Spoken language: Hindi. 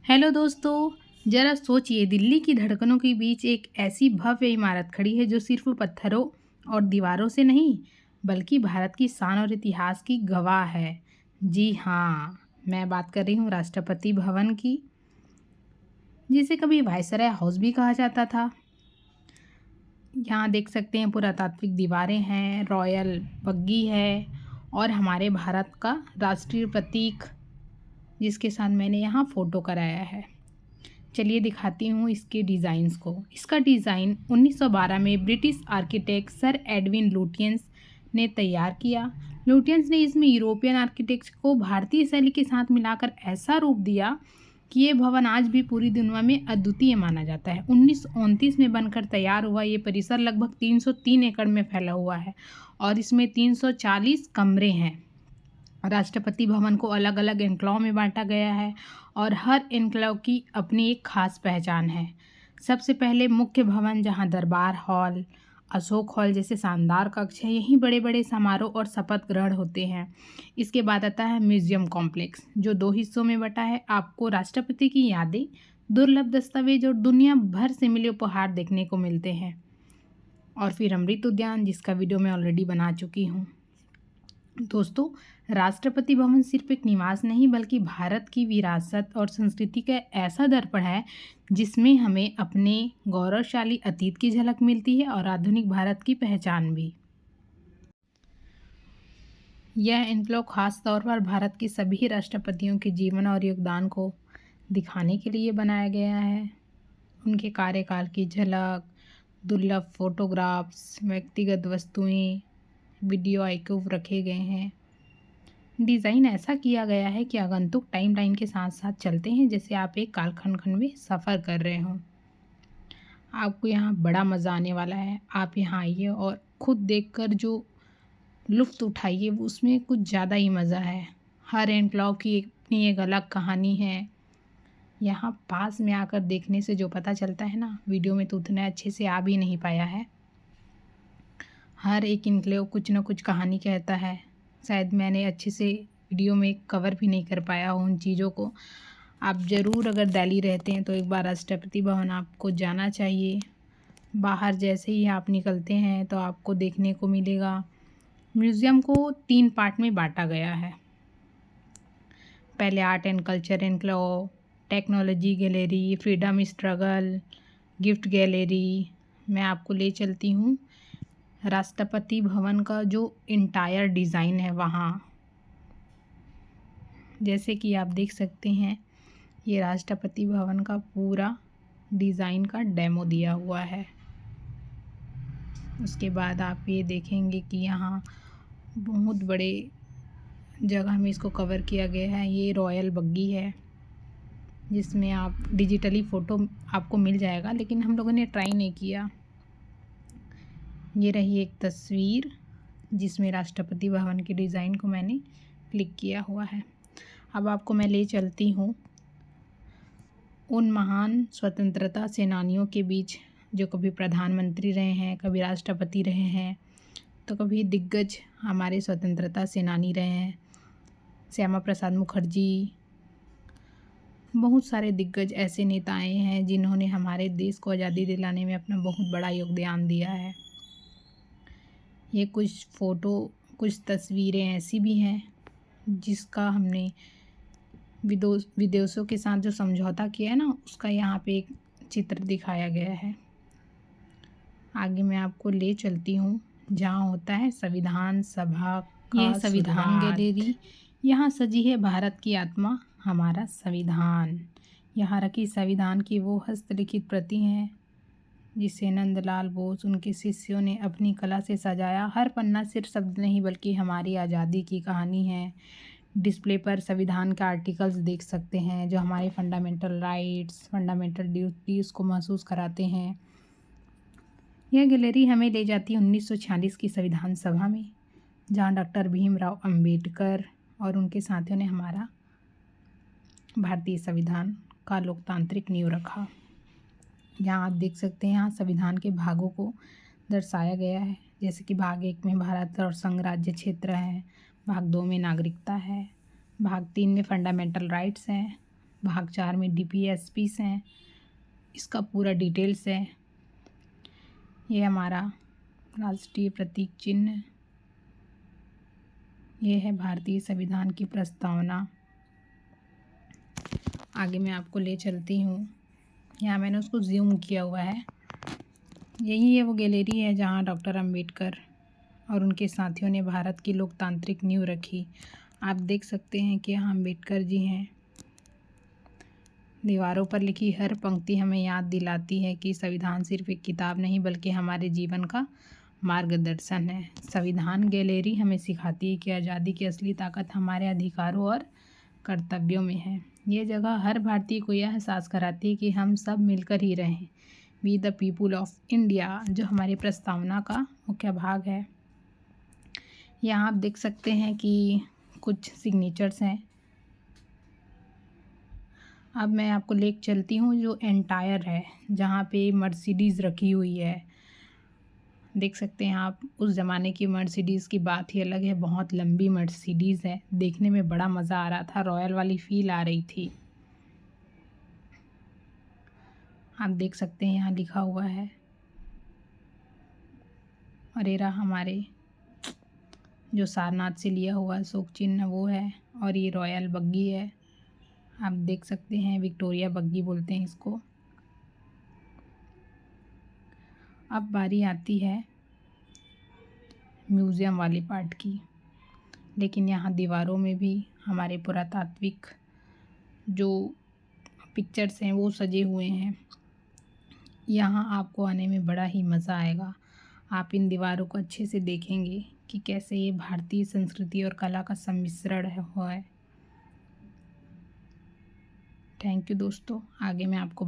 हेलो दोस्तों। जरा सोचिए, दिल्ली की धड़कनों के बीच एक ऐसी भव्य इमारत खड़ी है जो सिर्फ पत्थरों और दीवारों से नहीं बल्कि भारत की शान और इतिहास की गवाह है। जी हाँ, मैं बात कर रही हूँ राष्ट्रपति भवन की, जिसे कभी वायसराय हाउस भी कहा जाता था। यहाँ देख सकते हैं पुरातात्विक दीवारें हैं, रॉयल बग्गी है और हमारे भारत का राष्ट्रीय प्रतीक, जिसके साथ मैंने यहाँ फ़ोटो कराया है। चलिए दिखाती हूँ इसके डिज़ाइंस को। इसका डिज़ाइन 1912 में British architect sir Edwin Lutyens ने तैयार किया। लुटियंस ने इसमें यूरोपियन आर्किटेक्ट को भारतीय शैली के साथ मिलाकर ऐसा रूप दिया कि ये भवन आज भी पूरी दुनिया में अद्वितीय माना जाता है। 1929 में बनकर तैयार हुआ ये परिसर लगभग 303 एकड़ में फैला हुआ है और इसमें 340 कमरे हैं। राष्ट्रपति भवन को अलग अलग एन्क्लेव में बांटा गया है और हर एन्क्लेव की अपनी एक खास पहचान है। सबसे पहले मुख्य भवन, जहां दरबार हॉल, अशोक हॉल जैसे शानदार कक्ष हैं, यहीं बड़े बड़े समारोह और शपथ ग्रहण होते हैं। इसके बाद आता है म्यूजियम कॉम्प्लेक्स, जो 2 हिस्सों में बटा है। आपको राष्ट्रपति की यादें, दुर्लभ दस्तावेज और दुनिया भर से मिले उपहार देखने को मिलते हैं। और फिर अमृत उद्यान, जिसका वीडियो मैं ऑलरेडी बना चुकी हूँ। दोस्तों, राष्ट्रपति भवन सिर्फ एक निवास नहीं बल्कि भारत की विरासत और संस्कृति का ऐसा दर्पण है जिसमें हमें अपने गौरवशाली अतीत की झलक मिलती है और आधुनिक भारत की पहचान भी। यह एन्क्लेव खास तौर पर भारत के सभी राष्ट्रपतियों के जीवन और योगदान को दिखाने के लिए बनाया गया है। उनके कार्यकाल की झलक, दुर्लभ फोटोग्राफ्स, व्यक्तिगत वस्तुएं, वीडियो आर्काइव रखे गए हैं। डिज़ाइन ऐसा किया गया है कि आगंतुक टाइमलाइन के साथ साथ चलते हैं जैसे आप एक कालखंड में सफ़र कर रहे हों। आपको यहाँ बड़ा मज़ा आने वाला है। आप यहाँ आइए और ख़ुद देखकर जो लुत्फ़ उठाइए, वो उसमें कुछ ज़्यादा ही मज़ा है। हर एन्क्लेव की अपनी एक अलग कहानी है। यहाँ पास में आकर देखने से जो पता चलता है ना, वीडियो में तो उतना अच्छे से आ भी नहीं पाया है। हर एक एन्क्लेव कुछ ना कुछ कहानी कहता है। शायद मैंने अच्छे से वीडियो में कवर भी नहीं कर पाया हूँ उन चीज़ों को। आप ज़रूर अगर दिल्ली रहते हैं तो एक बार राष्ट्रपति भवन आपको जाना चाहिए। बाहर जैसे ही आप निकलते हैं तो आपको देखने को मिलेगा। म्यूज़ियम को 3 पार्ट में बांटा गया है। पहले art and culture enclave, technology gallery, freedom struggle, gift gallery. मैं आपको ले चलती हूँ राष्ट्रपति भवन का जो इंटायर डिज़ाइन है वहाँ। जैसे कि आप देख सकते हैं, ये राष्ट्रपति भवन का पूरा डिज़ाइन का डेमो दिया हुआ है। उसके बाद आप ये देखेंगे कि यहाँ बहुत बड़े जगह में इसको कवर किया गया है। ये रॉयल बग्गी है जिसमें आप डिजिटली फ़ोटो आपको मिल जाएगा, लेकिन हम लोगों ने ट्राई नहीं किया। ये रही एक तस्वीर जिसमें राष्ट्रपति भवन के डिज़ाइन को मैंने क्लिक किया हुआ है। अब आपको मैं ले चलती हूँ उन महान स्वतंत्रता सेनानियों के बीच जो कभी प्रधानमंत्री रहे हैं, कभी राष्ट्रपति रहे हैं, तो कभी दिग्गज हमारे स्वतंत्रता सेनानी रहे हैं। श्यामा प्रसाद मुखर्जी, बहुत सारे दिग्गज ऐसे नेताएं हैं जिन्होंने हमारे देश को आज़ादी दिलाने में अपना बहुत बड़ा योगदान दिया है। ये कुछ फ़ोटो, कुछ तस्वीरें ऐसी भी हैं जिसका हमने विदेशों के साथ जो समझौता किया है ना, उसका यहाँ पे एक चित्र दिखाया गया है। आगे मैं आपको ले चलती हूँ जहाँ होता है संविधान सभा का ये संविधान गैलरी। यहाँ सजी है भारत की आत्मा, हमारा संविधान। यहाँ रखी संविधान की वो हस्तलिखित प्रति हैं जिसे नंदलाल बोस, उनके शिष्यों ने अपनी कला से सजाया। हर पन्ना सिर्फ शब्द नहीं बल्कि हमारी आज़ादी की कहानी है। डिस्प्ले पर संविधान के आर्टिकल्स देख सकते हैं जो हमारे फंडामेंटल राइट्स, फंडामेंटल ड्यूटीज़ को महसूस कराते हैं। यह गैलरी हमें ले जाती है 1946 की संविधान सभा में, जहाँ डॉक्टर भीमराव अंबेडकर और उनके साथियों ने हमारा भारतीय संविधान का लोकतांत्रिक नींव रखा। यहाँ आप देख सकते हैं, यहाँ संविधान के भागों को दर्शाया गया है। जैसे कि भाग 1 में भारत और संघ राज्य क्षेत्र है, भाग 2 में नागरिकता है, भाग 3 में फंडामेंटल राइट्स हैं, भाग 4 में DPSPs हैं। इसका पूरा डिटेल्स है। ये हमारा राष्ट्रीय प्रतीक चिन्ह, ये है भारतीय संविधान की प्रस्तावना। आगे मैं आपको ले चलती हूँ। यहाँ मैंने उसको ज़ूम किया हुआ है। यही है वो गैलरी है जहाँ डॉक्टर अंबेडकर और उनके साथियों ने भारत की लोकतांत्रिक नींव रखी। आप देख सकते हैं कि यहाँ अंबेडकर जी हैं। दीवारों पर लिखी हर पंक्ति हमें याद दिलाती है कि संविधान सिर्फ एक किताब नहीं बल्कि हमारे जीवन का मार्गदर्शन है। संविधान गैलरी हमें सिखाती है कि आज़ादी की असली ताकत हमारे अधिकारों और कर्तव्यों में है। ये जगह हर भारतीय को यह एहसास कराती है कि हम सब मिलकर ही रहें। We the people of India, जो हमारी प्रस्तावना का मुख्य भाग है। यहाँ आप देख सकते हैं कि कुछ सिग्नेचर्स हैं। अब मैं आपको ले चलती हूँ जो एंटायर है, जहाँ पे मर्सिडीज़ रखी हुई है। देख सकते हैं आप, उस ज़माने की मर्सिडीज़ की बात ही अलग है। बहुत लंबी मर्सिडीज़ है, देखने में बड़ा मज़ा आ रहा था, रॉयल वाली फील आ रही थी। आप देख सकते हैं यहाँ लिखा हुआ है। और ये रहा हमारे जो सारनाथ से लिया हुआ अशोक चिन्ह वो है, और ये रॉयल बग्गी है। आप देख सकते हैं, विक्टोरिया बग्गी बोलते हैं इसको। अब बारी आती है म्यूज़ियम वाली पार्ट की। लेकिन यहाँ दीवारों में भी हमारे पुरातात्विक जो पिक्चर्स हैं वो सजे हुए हैं। यहाँ आपको आने में बड़ा ही मज़ा आएगा। आप इन दीवारों को अच्छे से देखेंगे कि कैसे ये भारतीय संस्कृति और कला का सम्मिश्रण हुआ है। थैंक यू दोस्तों। आगे मैं आपको